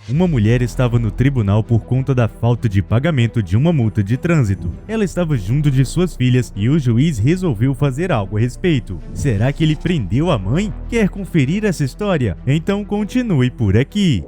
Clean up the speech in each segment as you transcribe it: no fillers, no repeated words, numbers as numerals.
Uma mulher estava no tribunal por conta da falta de pagamento de uma multa de trânsito. Ela estava junto de suas filhas e o juiz resolveu fazer algo a respeito. Será que ele prendeu a mãe? Quer conferir essa história? Então continue por aqui.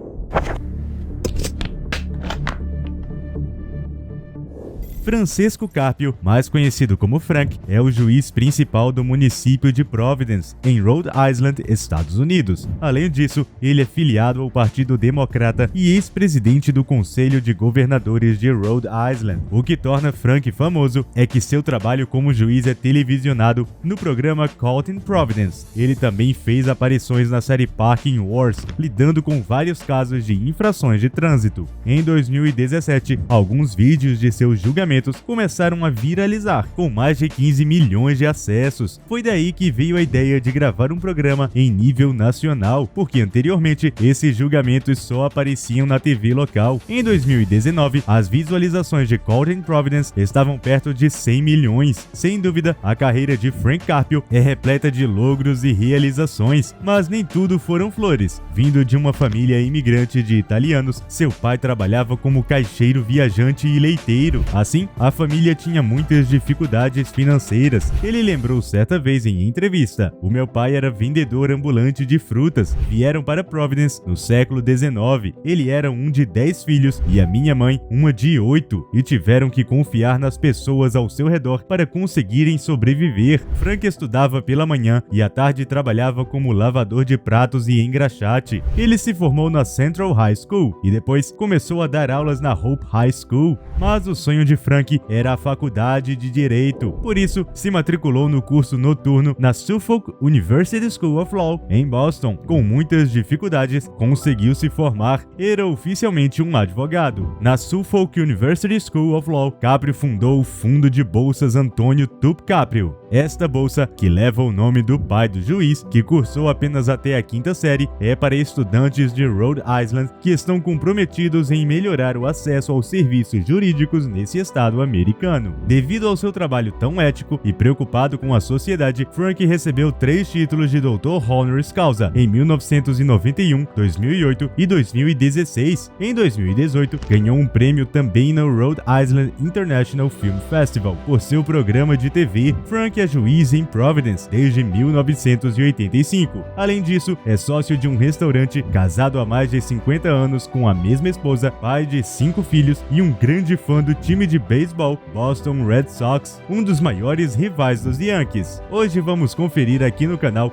Francesco Carpio, mais conhecido como Frank, é o juiz principal do município de Providence, em Rhode Island, Estados Unidos. Além disso, ele é filiado ao Partido Democrata e ex-presidente do Conselho de Governadores de Rhode Island. O que torna Frank famoso é que seu trabalho como juiz é televisionado no programa Caught in Providence. Ele também fez aparições na série Parking Wars, lidando com vários casos de infrações de trânsito. Em 2017, alguns vídeos de seus julgamentos começaram a viralizar, com mais de 15 milhões de acessos. Foi daí que veio a ideia de gravar um programa em nível nacional, porque anteriormente esses julgamentos só apareciam na TV local. Em 2019, as visualizações de Caught in Providence estavam perto de 100 milhões. Sem dúvida, a carreira de Frank Carpio é repleta de logros e realizações, mas nem tudo foram flores. Vindo de uma família imigrante de italianos, seu pai trabalhava como caixeiro viajante e leiteiro. Assim, a família tinha muitas dificuldades financeiras. Ele lembrou certa vez em entrevista: "O meu pai era vendedor ambulante de frutas. Vieram para Providence no século XIX. Ele era um de 10 filhos e a minha mãe uma de 8, e tiveram que confiar nas pessoas ao seu redor para conseguirem sobreviver." Frank estudava pela manhã e à tarde trabalhava como lavador de pratos e engraxate. Ele se formou na Central High School e depois começou a dar aulas na Hope High School. Mas o sonho de Frank era a faculdade de Direito, por isso se matriculou no curso noturno na Suffolk University School of Law, em Boston. Com muitas dificuldades, conseguiu se formar. Era oficialmente um advogado. Na Suffolk University School of Law, Caprio fundou o Fundo de Bolsas Antônio Tup Caprio. Esta bolsa, que leva o nome do pai do juiz, que cursou apenas até a 5ª série, é para estudantes de Rhode Island que estão comprometidos em melhorar o acesso aos serviços jurídicos nesse estado americano. Devido ao seu trabalho tão ético e preocupado com a sociedade, Frank recebeu 3 títulos de doutor honoris causa em 1991, 2008 e 2016. Em 2018, ganhou um prêmio também no Rhode Island International Film Festival por seu programa de TV. Frank é juiz em Providence desde 1985. Além disso, é sócio de um restaurante, casado há mais de 50 anos com a mesma esposa, pai de 5 filhos e um grande fã do time de beisebol Boston Red Sox, um dos maiores rivais dos Yankees. Hoje vamos conferir aqui no canal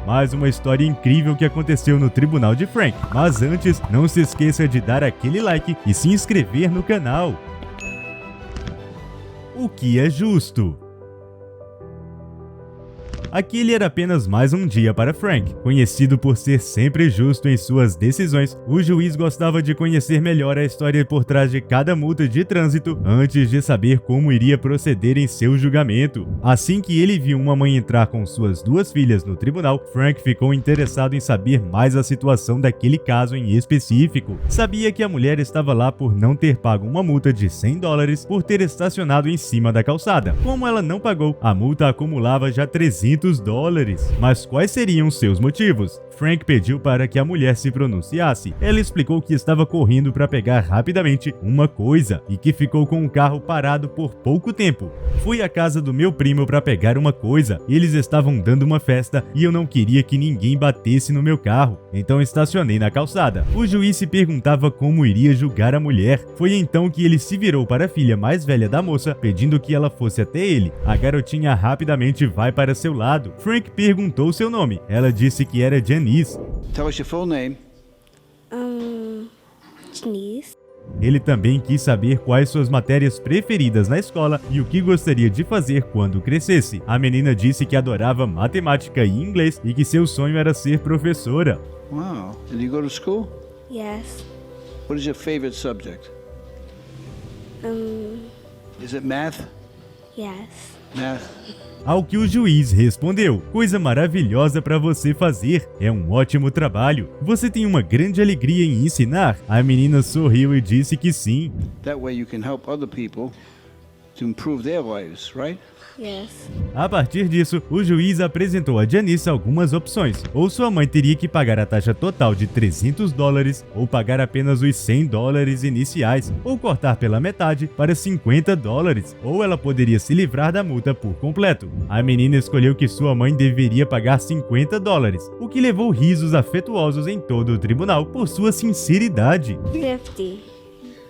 mais uma história incrível que aconteceu no tribunal de Frank. Mas antes, não se esqueça de dar aquele like e se inscrever no canal. O que é justo? Aquele era apenas mais um dia para Frank. Conhecido por ser sempre justo em suas decisões, o juiz gostava de conhecer melhor a história por trás de cada multa de trânsito antes de saber como iria proceder em seu julgamento. Assim que ele viu uma mãe entrar com suas 2 filhas no tribunal, Frank ficou interessado em saber mais a situação daquele caso em específico. Sabia que a mulher estava lá por não ter pago uma multa de $100 por ter estacionado em cima da calçada. Como ela não pagou, a multa acumulava já $300. Mas quais seriam seus motivos? Frank pediu para que a mulher se pronunciasse. Ela explicou que estava correndo para pegar rapidamente uma coisa e que ficou com o carro parado por pouco tempo. "Fui à casa do meu primo para pegar uma coisa. Eles estavam dando uma festa e eu não queria que ninguém batesse no meu carro, então estacionei na calçada." O juiz se perguntava como iria julgar a mulher. Foi então que ele se virou para a filha mais velha da moça, pedindo que ela fosse até ele. A garotinha rapidamente vai para seu lado. Frank perguntou seu nome. Ela disse que era Janice. Tell us your full name. Janice. Ele também quis saber quais suas matérias preferidas na escola e o que gostaria de fazer quando crescesse. A menina disse que adorava matemática e inglês e que seu sonho era ser professora. Wow. Did you go to school? Yes. What is your favorite subject? Is it math? Yes. Math. Ao que o juiz respondeu: "Coisa maravilhosa para você fazer, é um ótimo trabalho. Você tem uma grande alegria em ensinar?" A menina sorriu e disse que sim. That way you can help other people to improve their lives, right? Yes. A partir disso, o juiz apresentou a Janice algumas opções. Ou sua mãe teria que pagar a taxa total de $300, ou pagar apenas os $100 iniciais, ou cortar pela metade para $50, ou ela poderia se livrar da multa por completo. A menina escolheu que sua mãe deveria pagar $50, o que levou risos afetuosos em todo o tribunal por sua sinceridade. 50.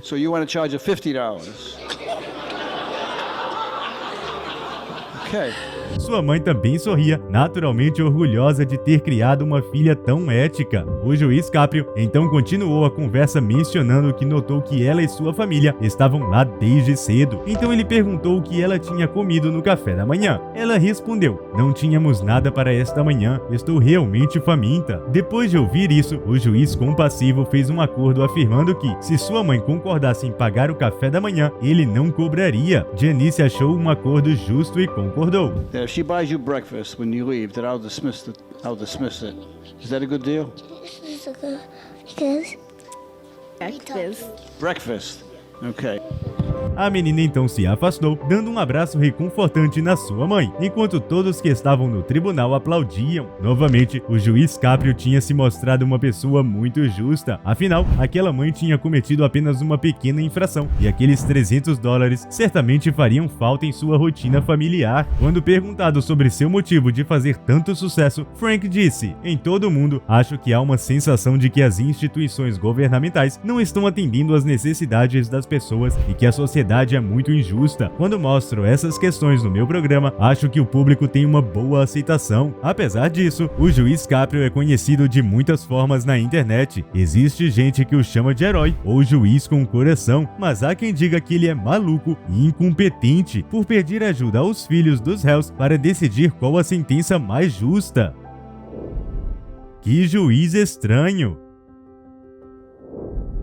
So you want to charge her $50? Okay. Sua mãe também sorria, naturalmente orgulhosa de ter criado uma filha tão ética. O juiz Caprio então continuou a conversa mencionando que notou que ela e sua família estavam lá desde cedo. Então ele perguntou o que ela tinha comido no café da manhã. Ela respondeu: "Não tínhamos nada para esta manhã, estou realmente faminta." Depois de ouvir isso, o juiz compassivo fez um acordo afirmando que, se sua mãe concordasse em pagar o café da manhã, ele não cobraria. Janice achou um acordo justo e concordou. That if she buys you breakfast when you leave, that I'll dismiss it. Is that a good deal? This is a good because Breakfast. Okay. A menina então se afastou, dando um abraço reconfortante na sua mãe, enquanto todos que estavam no tribunal aplaudiam. Novamente, o juiz Caprio tinha se mostrado uma pessoa muito justa. Afinal, aquela mãe tinha cometido apenas uma pequena infração, e aqueles $300 certamente fariam falta em sua rotina familiar. Quando perguntado sobre seu motivo de fazer tanto sucesso, Frank disse: "Em todo o mundo, acho que há uma sensação de que as instituições governamentais não estão atendendo às necessidades das pessoas e que a sociedade é muito injusta. Quando mostro essas questões no meu programa, acho que o público tem uma boa aceitação." Apesar disso, o juiz Caprio é conhecido de muitas formas na internet. Existe gente que o chama de herói ou juiz com coração, mas há quem diga que ele é maluco e incompetente por pedir ajuda aos filhos dos réus para decidir qual a sentença mais justa. Que juiz estranho!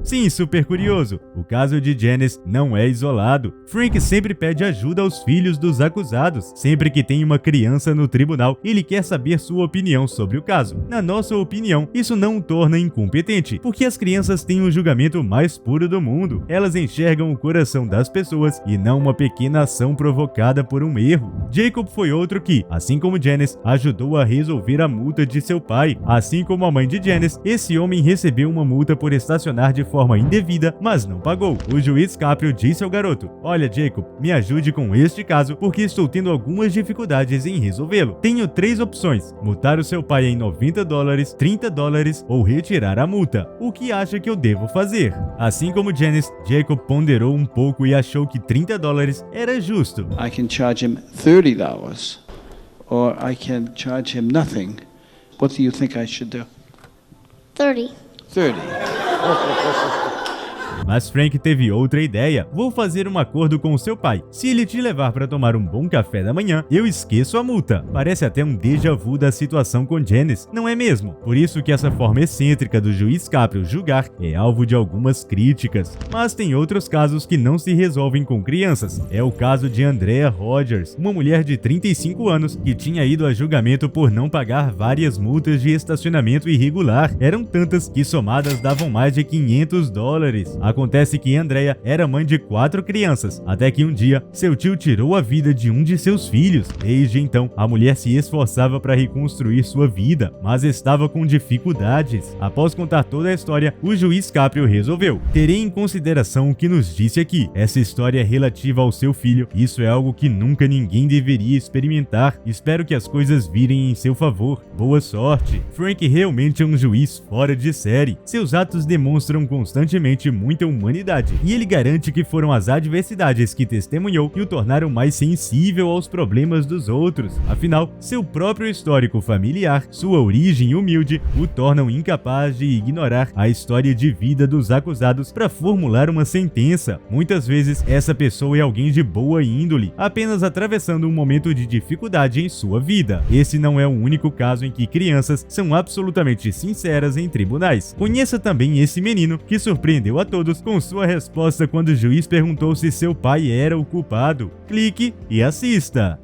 Sim, super curioso. O caso de Janice não é isolado. Frank sempre pede ajuda aos filhos dos acusados. Sempre que tem uma criança no tribunal, ele quer saber sua opinião sobre o caso. Na nossa opinião, isso não o torna incompetente, porque as crianças têm o julgamento mais puro do mundo. Elas enxergam o coração das pessoas e não uma pequena ação provocada por um erro. Jacob foi outro que, assim como Janice, ajudou a resolver a multa de seu pai. Assim como a mãe de Janice, esse homem recebeu uma multa por estacionar de forma indevida, mas não pagou. O juiz Caprio disse ao garoto: "Olha, Jacob, me ajude com este caso porque estou tendo algumas dificuldades em resolvê-lo. Tenho 3 opções: multar o seu pai em $90, $30 ou retirar a multa. O que acha que eu devo fazer?" Assim como Janice, Jacob ponderou um pouco e achou que $30 era justo. I can charge him $30, or I can charge him nothing. What do you think I should do? 30. 30. Mas Frank teve outra ideia. "Vou fazer um acordo com o seu pai. Se ele te levar para tomar um bom café da manhã, eu esqueço a multa." Parece até um déjà vu da situação com Janice, não é mesmo? Por isso que essa forma excêntrica do juiz Caprio julgar é alvo de algumas críticas. Mas tem outros casos que não se resolvem com crianças. É o caso de Andrea Rogers, uma mulher de 35 anos que tinha ido a julgamento por não pagar várias multas de estacionamento irregular. Eram tantas que somadas davam mais de $500. Acontece que Andrea era mãe de 4 crianças, até que um dia seu tio tirou a vida de um de seus filhos. Desde então, a mulher se esforçava para reconstruir sua vida, mas estava com dificuldades. Após contar toda a história, o juiz Caprio resolveu: "Terei em consideração o que nos disse aqui. Essa história é relativa ao seu filho. Isso é algo que nunca ninguém deveria experimentar. Espero que as coisas virem em seu favor. Boa sorte." Frank realmente é um juiz fora de série. Seus atos demonstram constantemente muita humanidade, e ele garante que foram as adversidades que testemunhou que o tornaram mais sensível aos problemas dos outros. Afinal, seu próprio histórico familiar, sua origem humilde, o tornam incapaz de ignorar a história de vida dos acusados para formular uma sentença. Muitas vezes, essa pessoa é alguém de boa índole, apenas atravessando um momento de dificuldade em sua vida. Esse não é o único caso em que crianças são absolutamente sinceras em tribunais. Conheça também esse menino que surpreendeu a todos com sua resposta quando o juiz perguntou se seu pai era o culpado. Clique e assista!